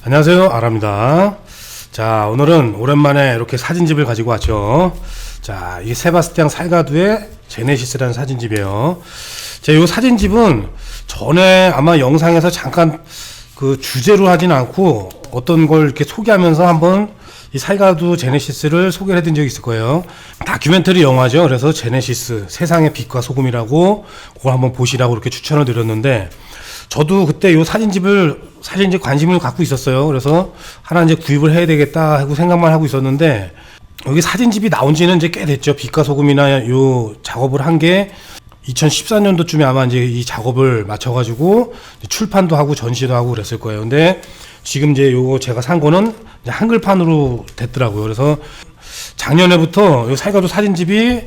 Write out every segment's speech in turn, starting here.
안녕하세요, 아랍니다. 자, 오늘은 오랜만에 이렇게 사진집을 가지고 왔죠. 자, 이 세바스티앙 살가두의 제네시스라는 사진집이에요. 제가 이 사진집은 전에 아마 영상에서 잠깐 그 주제로 하진 않고 어떤 걸 이렇게 소개하면서 한번 이 살가두 제네시스를 소개를 해드린 적이 있을 거예요. 다큐멘터리 영화죠. 그래서 제네시스, 세상의 빛과 소금이라고 그걸 한번 보시라고 이렇게 추천을 드렸는데, 저도 그때 이 사진집을 사실 이제 관심을 갖고 있었어요. 그래서 하나 이제 구입을 해야 되겠다 하고 생각만 하고 있었는데, 여기 사진집이 나온 지는 이제 꽤 됐죠. 빛과 소금이나 요 작업을 한 게 2014년도쯤에 아마 이제 이 작업을 마쳐가지고 출판도 하고 전시도 하고 그랬을 거예요. 근데 지금 이제 요거 제가 산 거는 이제 한글판으로 됐더라고요. 그래서 작년에부터 요 살가두 사진집이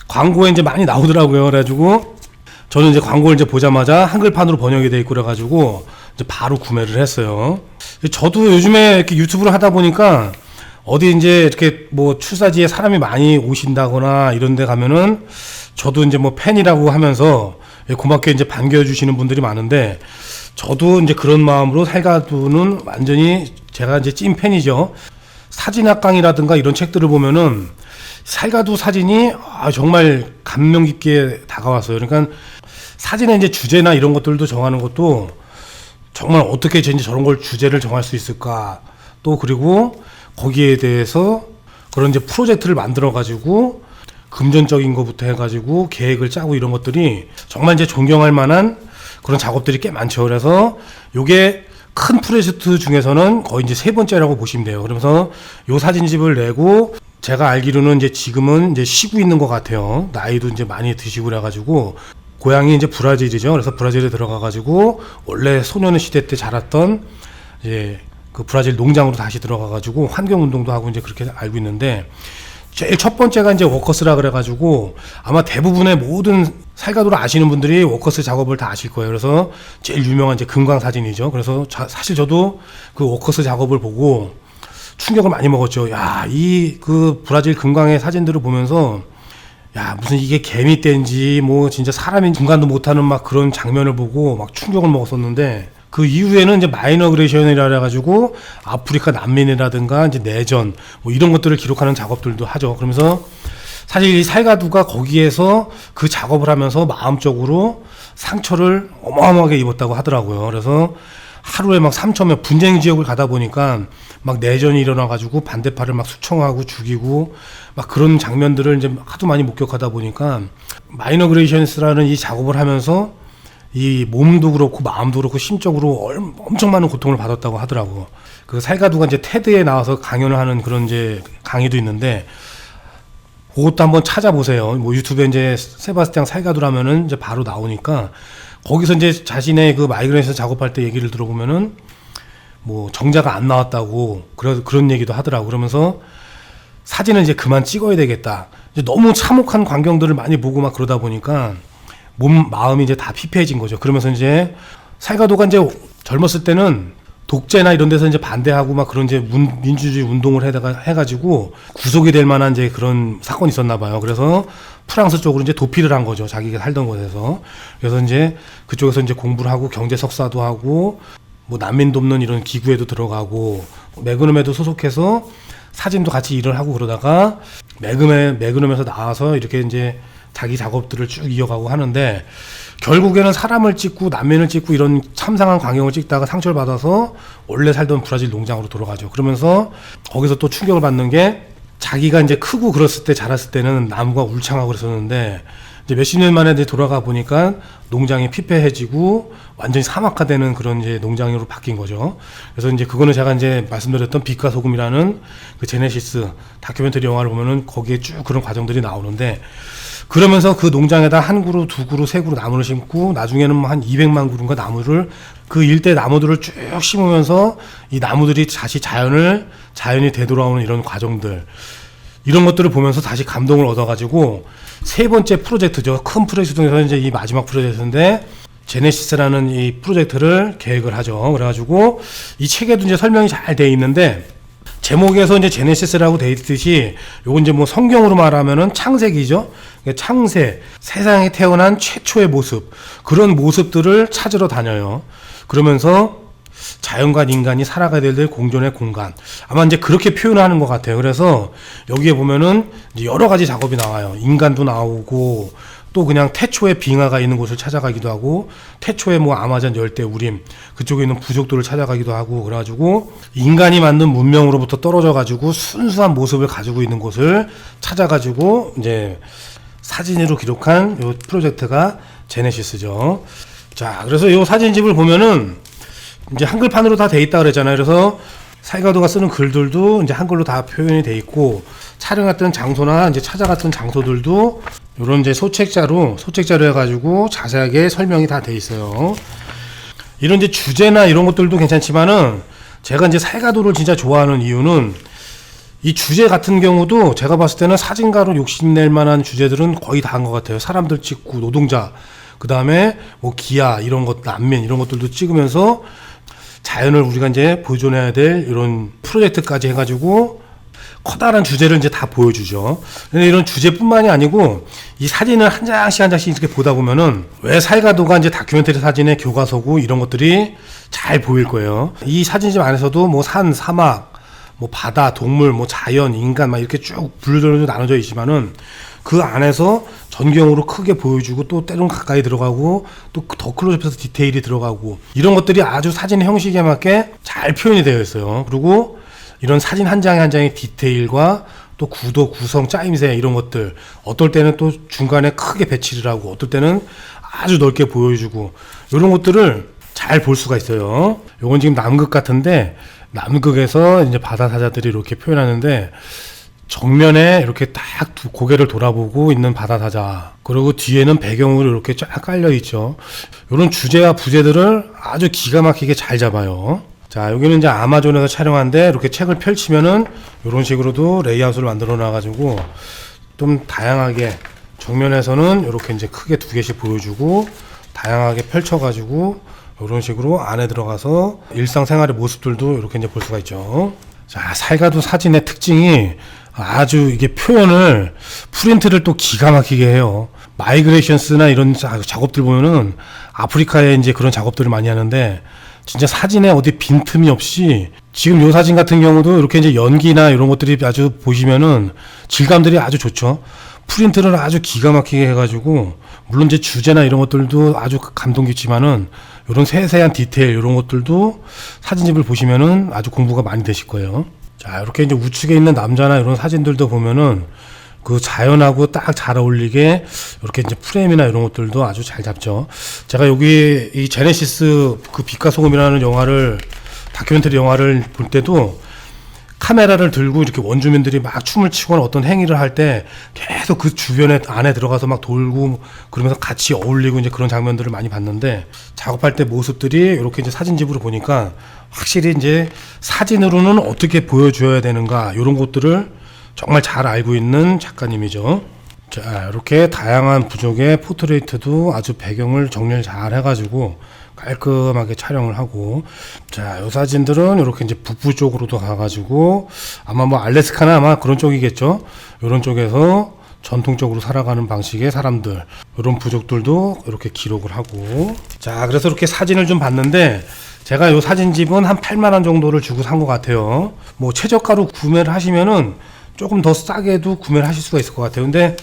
광고에 이제 많이 나오더라고요. 그래가지고 저는 이제 광고를 이제 보자마자 한글판으로 번역이 돼 있고 그래가지고 이제 바로 구매를 했어요. 저도 요즘에 이렇게 유튜브를 하다 보니까 어디 이제 이렇게 뭐 출사지에 사람이 많이 오신다거나 이런 데 가면은 저도 이제 뭐 팬이라고 하면서 고맙게 이제 반겨주시는 분들이 많은데, 저도 이제 그런 마음으로 살가두는 완전히 제가 이제 찐 팬이죠. 사진학강이라든가 이런 책들을 보면은 살가두 사진이 정말 감명 깊게 다가왔어요. 그러니까 사진의 이제 주제나 이런 것들도 정하는 것도 정말 어떻게 이제 저런 걸 주제를 정할 수 있을까, 또 그리고 거기에 대해서 그런 이제 프로젝트를 만들어 가지고 금전적인 것부터 해가지고 계획을 짜고 이런 것들이 정말 이제 존경할 만한 그런 작업들이 꽤 많죠. 그래서 요게 큰 프로젝트 중에서는 거의 이제 세 번째라고 보시면 돼요. 그러면서 요 사진집을 내고 제가 알기로는 이제 지금은 이제 쉬고 있는 것 같아요. 나이도 이제 많이 드시고 그래가지고, 고향이 이제 브라질이죠. 그래서 브라질에 들어가가지고 원래 소년 시대 때 자랐던 이제 그 브라질 농장으로 다시 들어가가지고 환경 운동도 하고 이제 그렇게 알고 있는데, 제일 첫 번째가 이제 워커스라 그래가지고 아마 대부분의 모든 살가두를 아시는 분들이 워커스 작업을 다 아실 거예요. 그래서 제일 유명한 이제 금광 사진이죠. 그래서 사실 저도 그 워커스 작업을 보고 충격을 많이 먹었죠. 야, 이 그 브라질 금광의 사진들을 보면서 야, 무슨 이게 개미 떼인지 뭐 진짜 사람인 중간도 못하는 막 그런 장면을 보고 막 충격을 먹었었는데, 그 이후에는 이제 마이너그레이션이라 해가지고 아프리카 난민이라든가 이제 내전 뭐 이런 것들을 기록하는 작업들도 하죠. 그러면서 사실 이 살가두가 거기에서 그 작업을 하면서 마음적으로 상처를 어마어마하게 입었다고 하더라고요. 그래서 하루에 막 3,000명 분쟁 지역을 가다 보니까 막 내전이 일어나가지고 반대파를 막 수청하고 죽이고 막 그런 장면들을 이제 하도 많이 목격하다 보니까 마이너그레이션스라는 이 작업을 하면서 이 몸도 그렇고 마음도 그렇고 심적으로 엄청 많은 고통을 받았다고 하더라고. 그 살가두가 이제 테드에 나와서 강연을 하는 그런 이제 강의도 있는데, 그것도 한번 찾아보세요. 뭐 유튜브에 이제 세바스티앙 살가두라면은 이제 바로 나오니까, 거기서 이제 자신의 그 마이그레이션 작업할 때 얘기를 들어보면은 뭐 정자가 안 나왔다고 그런 얘기도 하더라고. 그러면서 사진을 이제 그만 찍어야 되겠다. 이제 너무 참혹한 광경들을 많이 보고 막 그러다 보니까 마음이 이제 다 피폐해진 거죠. 그러면서 이제 살가두가 이제 젊었을 때는 독재나 이런 데서 이제 반대하고 막 그런 이제 민주주의 운동을 해가지고 구속이 될 만한 이제 그런 사건이 있었나 봐요. 그래서 프랑스 쪽으로 이제 도피를 한 거죠. 자기가 살던 곳에서. 그래서 이제 그쪽에서 이제 공부를 하고 경제 석사도 하고 뭐 난민 돕는 이런 기구에도 들어가고 매그넘에도 소속해서 사진도 같이 일을 하고 그러다가 매그넘에서 나와서 이렇게 이제 자기 작업들을 쭉 이어가고 하는데, 결국에는 사람을 찍고 난민을 찍고 이런 참상한 광경을 찍다가 상처를 받아서 원래 살던 브라질 농장으로 돌아가죠. 그러면서 거기서 또 충격을 받는 게, 자기가 이제 크고 그랬을 때 자랐을 때는 나무가 울창하고 그랬었는데 이제 몇십 년 만에 이제 돌아가 보니까 농장이 피폐해지고 완전히 사막화되는 그런 이제 농장으로 바뀐 거죠. 그래서 이제 그거는 제가 이제 말씀드렸던 빛과 소금이라는 그 제네시스 다큐멘터리 영화를 보면은 거기에 쭉 그런 과정들이 나오는데, 그러면서 그 농장에다 한 그루, 두 그루, 세 그루 나무를 심고 나중에는 뭐 한 200만 그루인가 나무를, 그 일대 나무들을 쭉 심으면서 이 나무들이 다시 자연이 되돌아오는 이런 과정들, 이런 것들을 보면서 다시 감동을 얻어가지고 세 번째 프로젝트죠. 큰 프로젝트 중에서 이제 이 마지막 프로젝트인데 제네시스라는 이 프로젝트를 계획을 하죠. 그래가지고 이 책에도 이제 설명이 잘 돼 있는데, 제목에서 이제 제네시스라고 돼 있듯이 요건 이제 뭐 성경으로 말하면은 창세기죠. 창세, 세상에 태어난 최초의 모습, 그런 모습들을 찾으러 다녀요. 그러면서 자연과 인간이 살아가야 될 공존의 공간. 아마 이제 그렇게 표현을 하는 것 같아요. 그래서 여기에 보면은 이제 여러 가지 작업이 나와요. 인간도 나오고, 또 그냥 태초에 빙하가 있는 곳을 찾아가기도 하고, 태초에 뭐 아마존 열대 우림 그쪽에 있는 부족들을 찾아가기도 하고, 그래가지고 인간이 만든 문명으로부터 떨어져가지고 순수한 모습을 가지고 있는 곳을 찾아가지고 이제 사진으로 기록한 요 프로젝트가 제네시스죠. 자, 그래서 이 사진집을 보면은 이제 한글판으로 다 돼 있다 그랬잖아요. 그래서 사이가도가 쓰는 글들도 이제 한글로 다 표현이 돼 있고, 촬영했던 장소나 이제 찾아갔던 장소들도 이런 이제 소책자로 해가지고 자세하게 설명이 다 돼 있어요. 이런 이제 주제나 이런 것들도 괜찮지만은 제가 이제 사이가도를 진짜 좋아하는 이유는 이 주제 같은 경우도 제가 봤을 때는 사진가로 욕심낼 만한 주제들은 거의 다 한 것 같아요. 사람들 찍고 노동자, 그 다음에 뭐 기아 이런 것, 난민 이런 것들도 찍으면서 자연을 우리가 이제 보존해야 될 이런 프로젝트까지 해가지고 커다란 주제를 이제 다 보여주죠. 근데 이런 주제뿐만이 아니고 이 사진을 한 장씩 한 장씩 이렇게 보다 보면은 왜 사이가도가 이제 다큐멘터리 사진의 교과서고 이런 것들이 잘 보일 거예요. 이 사진집 안에서도 뭐 산, 사막, 뭐 바다, 동물, 뭐 자연, 인간 막 이렇게 쭉 분류로 나눠져 있지만은 그 안에서 전경으로 크게 보여주고, 또 때론 가까이 들어가고, 또 더 클로즈업해서 디테일이 들어가고, 이런 것들이 아주 사진의 형식에 맞게 잘 표현이 되어 있어요. 그리고 이런 사진 한 장에 한 장의 디테일과 또 구도, 구성, 짜임새 이런 것들, 어떨 때는 또 중간에 크게 배치를 하고, 어떨 때는 아주 넓게 보여주고, 이런 것들을 잘 볼 수가 있어요. 요건 지금 남극 같은데, 남극에서 이제 바다 사자들이 이렇게 표현하는데, 정면에 이렇게 딱 고개를 돌아보고 있는 바다 사자, 그리고 뒤에는 배경으로 이렇게 쫙 깔려 있죠. 이런 주제와 부제들을 아주 기가 막히게 잘 잡아요. 자, 여기는 이제 아마존에서 촬영한데, 이렇게 책을 펼치면은 이런 식으로도 레이아웃을 만들어 놔가지고 좀 다양하게, 정면에서는 이렇게 이제 크게 두 개씩 보여주고, 다양하게 펼쳐가지고 이런 식으로 안에 들어가서 일상생활의 모습들도 이렇게 이제 볼 수가 있죠. 자, 사이가도 사진의 특징이 아주 이게 표현을, 프린트를 또 기가 막히게 해요. 마이그레이션스나 이런 작업들 보면은 아프리카에 이제 그런 작업들을 많이 하는데, 진짜 사진에 어디 빈틈이 없이, 지금 요 사진 같은 경우도 이렇게 이제 연기나 이런 것들이 아주 보시면은 질감들이 아주 좋죠. 프린트를 아주 기가 막히게 해가지고, 물론 이제 주제나 이런 것들도 아주 감동 깊지만은 이런 세세한 디테일 이런 것들도 사진집을 보시면은 아주 공부가 많이 되실 거예요. 자, 이렇게 이제 우측에 있는 남자나 이런 사진들도 보면은 그 자연하고 딱 잘 어울리게 이렇게 이제 프레임이나 이런 것들도 아주 잘 잡죠. 제가 여기 이 제네시스 그 빛과 소금이라는 영화를, 다큐멘터리 영화를 볼 때도 카메라를 들고 이렇게 원주민들이 막 춤을 추거나 어떤 행위를 할 때 계속 그 주변에 안에 들어가서 막 돌고 그러면서 같이 어울리고 이제 그런 장면들을 많이 봤는데, 작업할 때 모습들이 이렇게 이제 사진집으로 보니까 확실히 이제 사진으로는 어떻게 보여줘야 되는가, 이런 것들을 정말 잘 알고 있는 작가님이죠. 자, 이렇게 다양한 부족의 포트레이트도 아주 배경을 정리를 잘 해가지고 깔끔하게 촬영을 하고, 자, 이 사진들은 이렇게 이제 북부 쪽으로도 가가지고 아마 뭐 알래스카나 아마 그런 쪽이겠죠. 이런 쪽에서 전통적으로 살아가는 방식의 사람들, 이런 부족들도 이렇게 기록을 하고. 자, 그래서 이렇게 사진을 좀 봤는데, 제가 이 사진집은 한 8만원 정도를 주고 산 것 같아요. 뭐 최저가로 구매를 하시면은 조금 더 싸게도 구매를 하실 수가 있을 것 같아요. 근데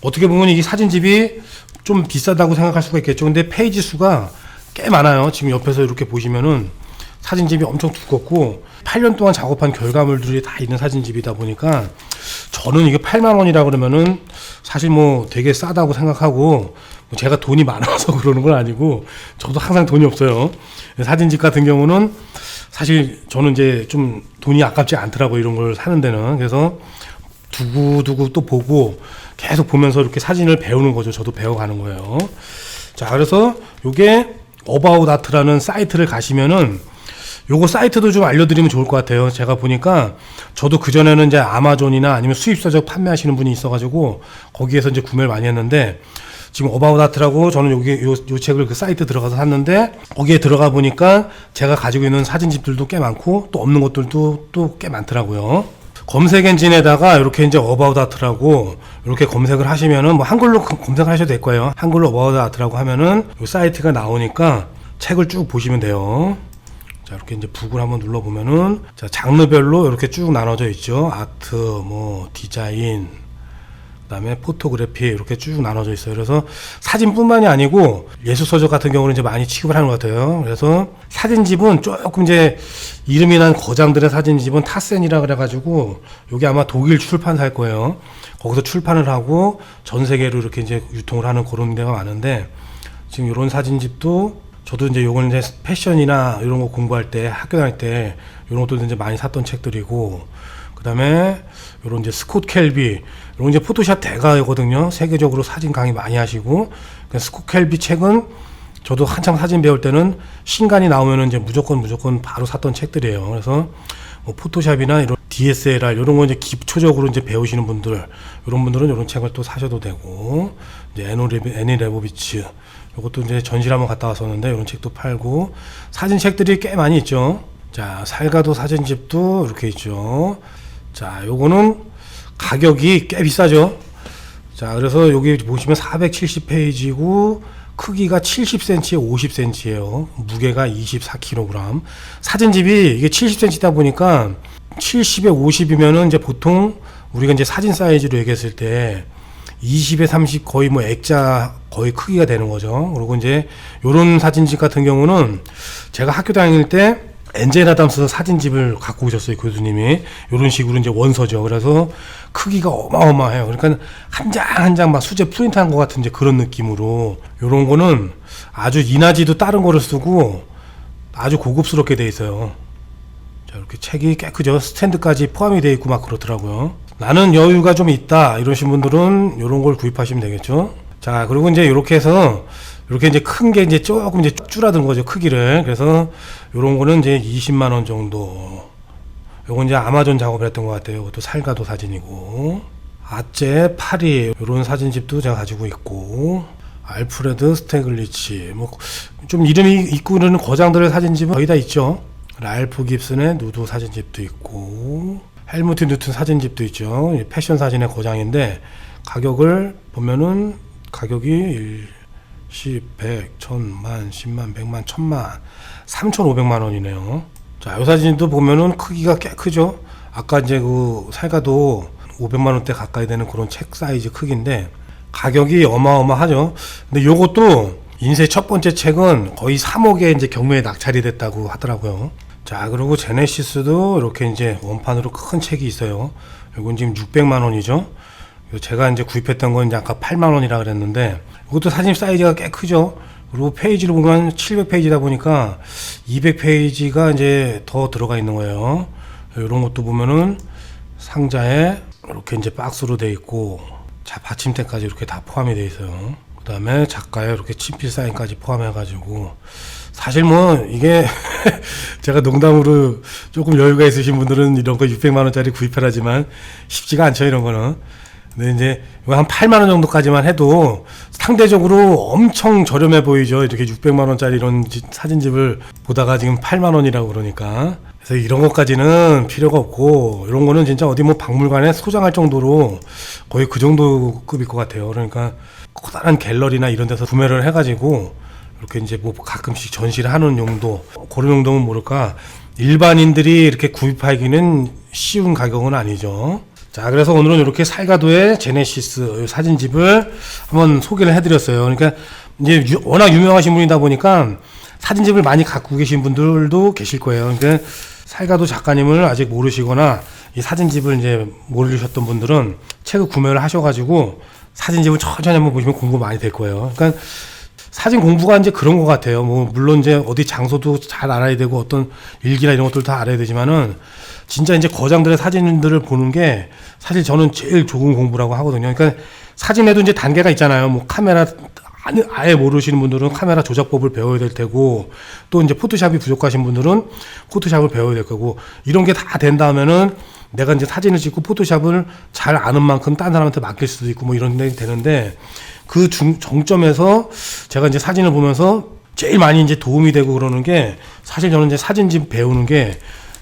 어떻게 보면 이 사진집이 좀 비싸다고 생각할 수가 있겠죠. 근데 페이지 수가 꽤 많아요. 지금 옆에서 이렇게 보시면은 사진집이 엄청 두껍고 8년 동안 작업한 결과물들이 다 있는 사진집이다 보니까, 저는 이게 8만 원이라 그러면은 사실 뭐 되게 싸다고 생각하고, 제가 돈이 많아서 그러는 건 아니고, 저도 항상 돈이 없어요. 사진집 같은 경우는 사실 저는 이제 좀 돈이 아깝지 않더라고요, 이런 걸 사는 데는. 그래서 두고두고 또 보고 계속 보면서 이렇게 사진을 배우는 거죠. 저도 배워가는 거예요. 자, 그래서 요게 어바웃 아트라는 사이트를 가시면은, 요거 사이트도 좀 알려드리면 좋을 것 같아요. 제가 보니까 저도 그전에는 이제 아마존이나 아니면 수입사적 판매하시는 분이 있어가지고 거기에서 이제 구매를 많이 했는데, 지금 어바웃 아트라고 저는 여기 요 책을 그 사이트 들어가서 샀는데, 거기에 들어가 보니까 제가 가지고 있는 사진집들도 꽤 많고 또 없는 것들도 또 꽤 많더라고요. 검색 엔진에다가 이렇게 이제 어바웃 아트라고 이렇게 검색을 하시면은, 뭐 한글로 검색을 하셔도 될 거예요. 한글로 어바웃 아트라고 하면은 이 사이트가 나오니까 책을 쭉 보시면 돼요. 자, 이렇게 이제 북을 한번 눌러보면은, 자, 장르별로 이렇게 쭉 나눠져 있죠. 아트, 뭐, 디자인, 그 다음에 포토그래피, 이렇게 쭉 나눠져 있어요. 그래서 사진뿐만이 아니고, 예술서적 같은 경우는 이제 많이 취급을 하는 것 같아요. 그래서 사진집은 조금 이제, 이름이 난 거장들의 사진집은 타센이라 그래가지고, 여기 아마 독일 출판사일 거예요. 거기서 출판을 하고, 전 세계로 이렇게 이제 유통을 하는 그런 데가 많은데, 지금 이런 사진집도 저도 이제 요건 이제 패션이나 이런 거 공부할 때 학교 다닐 때 이런 것도 이제 많이 샀던 책들이고, 그다음에 요런 이제 스콧 켈비, 요런 이제 포토샵 대가거든요. 세계적으로 사진 강의 많이 하시고, 그 스콧 켈비 책은 저도 한참 사진 배울 때는 신간이 나오면은 이제 무조건 바로 샀던 책들이에요. 그래서 뭐 포토샵이나 이런 DSLR 이런 거 이제 기초적으로 이제 배우시는 분들, 이런 분들은 이런 책을 또 사셔도 되고, 이제 애니 레보비츠 이것도 이제 전시를 한번 갔다 왔었는데 이런 책도 팔고, 사진 책들이 꽤 많이 있죠. 자, 살가도 사진집도 이렇게 있죠. 자, 요거는 가격이 꽤 비싸죠. 자, 그래서 여기 보시면 470페이지고 크기가 70cm에 50cm예요. 무게가 24kg. 사진집이 이게 70cm다 보니까 70에 50이면은 이제 보통 우리가 이제 사진 사이즈로 얘기했을 때 20에 30 거의 뭐 액자 거의 크기가 되는 거죠. 그리고 이제 요런 사진집 같은 경우는 제가 학교 다닐 때 엔젤 아담스 사진집을 갖고 오셨어요, 교수님이. 요런 식으로 이제 원서죠. 그래서 크기가 어마어마해요. 그러니까 한 장 한 장 막 수제 프린트한 것 같은 이제 그런 느낌으로, 요런 거는 아주 이나지도 다른 거를 쓰고 아주 고급스럽게 돼 있어요. 자, 이렇게 책이 꽤 크죠. 스탠드까지 포함이 돼 있고 막 그렇더라고요. 나는 여유가 좀 있다 이러신 분들은 요런 걸 구입하시면 되겠죠. 자, 그리고 이제 요렇게 해서 이렇게 이제 큰 게 이제 조금 이제 줄어든 거죠, 크기를. 그래서 요런 거는 이제 20만 원 정도. 요건 이제 아마존 작업을 했던 것 같아요. 이것도 살가도 사진이고. 아째 파리 요런 사진집도 제가 가지고 있고, 알프레드 스테글리치 뭐 좀 이름이 있고 그러는 거장들의 사진집은 거의 다 있죠. 랄프 깁슨의 누드 사진집도 있고, 헬무트 뉴튼 사진집도 있죠. 패션 사진의 거장인데, 가격을 보면은 가격이 1, 10, 100, 1000만, 10만, 100만, 1000만, 3,500만 원이네요. 자, 이 사진도 보면은 크기가 꽤 크죠. 아까 이제 그 살가도 500만 원대 가까이 되는 그런 책 사이즈 크기인데, 가격이 어마어마하죠. 근데 요것도 인쇄 첫 번째 책은 거의 3억에 이제 경매에 낙찰이 됐다고 하더라고요. 자, 그리고 제네시스도 이렇게 이제 원판으로 큰 책이 있어요. 이건 지금 600만 원이죠. 제가 이제 구입했던 건 이제 아까 8만 원이라 그랬는데, 이것도 사진 사이즈가 꽤 크죠. 그리고 페이지를 보면 700페이지다 보니까 200페이지가 이제 더 들어가 있는 거예요. 이런 것도 보면은 상자에 이렇게 이제 박스로 돼 있고, 자, 받침대까지 이렇게 다 포함이 돼 있어요. 그 다음에 작가의 이렇게 친필 사인까지 포함해가지고, 사실 뭐 이게 제가 농담으로 조금 여유가 있으신 분들은 이런 거 600만 원짜리 구입하라지만 쉽지가 않죠, 이런 거는. 근데 이제 한 8만 원 정도까지만 해도 상대적으로 엄청 저렴해 보이죠. 이렇게 600만 원짜리 이런 사진집을 보다가 지금 8만 원이라고 그러니까. 그래서 이런 것까지는 필요가 없고, 이런 거는 진짜 어디 뭐 박물관에 소장할 정도로 거의 그 정도 급일 것 같아요. 그러니까 커다란 갤러리나 이런 데서 구매를 해가지고 이렇게 이제 뭐 가끔씩 전시를 하는 용도, 그런 용도면 모를까 일반인들이 이렇게 구입하기는 쉬운 가격은 아니죠. 자, 그래서 오늘은 이렇게 살가도의 제네시스 사진집을 한번 소개를 해드렸어요. 그러니까 이제 워낙 유명하신 분이다 보니까 사진집을 많이 갖고 계신 분들도 계실 거예요. 그러니까 살가도 작가님을 아직 모르시거나 이 사진집을 이제 모르셨던 분들은 책을 구매를 하셔가지고 사진집을 천천히 한번 보시면 공부 많이 될 거예요. 그러니까 사진 공부가 이제 그런 것 같아요. 뭐 물론 이제 어디 장소도 잘 알아야 되고 어떤 일기나 이런 것들 다 알아야 되지만은 진짜 이제 거장들의 사진들을 보는 게 사실 저는 제일 좋은 공부라고 하거든요. 그러니까 사진에도 이제 단계가 있잖아요. 뭐 카메라 아예 모르시는 분들은 카메라 조작법을 배워야 될 테고, 또 이제 포토샵이 부족하신 분들은 포토샵을 배워야 될 거고, 이런 게 다 된다면은 내가 이제 사진을 찍고 포토샵을 잘 아는 만큼 딴 사람한테 맡길 수도 있고 뭐 이런 데 되는데, 그 정점에서 제가 이제 사진을 보면서 제일 많이 이제 도움이 되고 그러는 게, 사실 저는 이제 사진집 배우는 게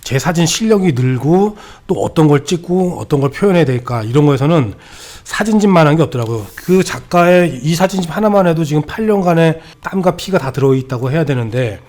제 사진 실력이 늘고 또 어떤 걸 찍고 어떤 걸 표현해야 될까 이런 거에서는 사진집만한 게 없더라고요. 그 작가의 이 사진집 하나만 해도 지금 8년간의 땀과 피가 다 들어있다고 해야 되는데,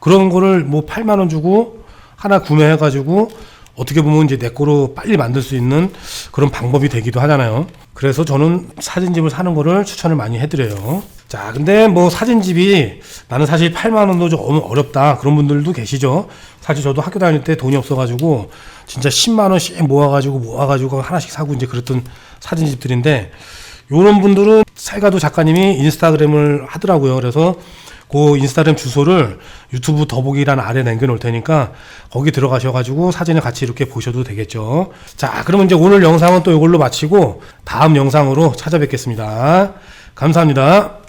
그런 거를 뭐 8만 원 주고 하나 구매해가지고 어떻게 보면 이제 내 거로 빨리 만들 수 있는 그런 방법이 되기도 하잖아요. 그래서 저는 사진집을 사는 거를 추천을 많이 해드려요. 자, 근데 뭐 사진집이 나는 사실 8만 원도 좀 어렵다 그런 분들도 계시죠. 사실 저도 학교 다닐 때 돈이 없어가지고 진짜 10만 원씩 모아가지고 하나씩 사고 이제 그랬던 사진집들인데, 요런 분들은 살가두 작가님이 인스타그램을 하더라고요. 그래서 그 인스타그램 주소를 유튜브 더보기란 아래 남겨놓을 테니까 거기 들어가셔가지고 사진을 같이 이렇게 보셔도 되겠죠. 자, 그러면 이제 오늘 영상은 또 이걸로 마치고 다음 영상으로 찾아뵙겠습니다. 감사합니다.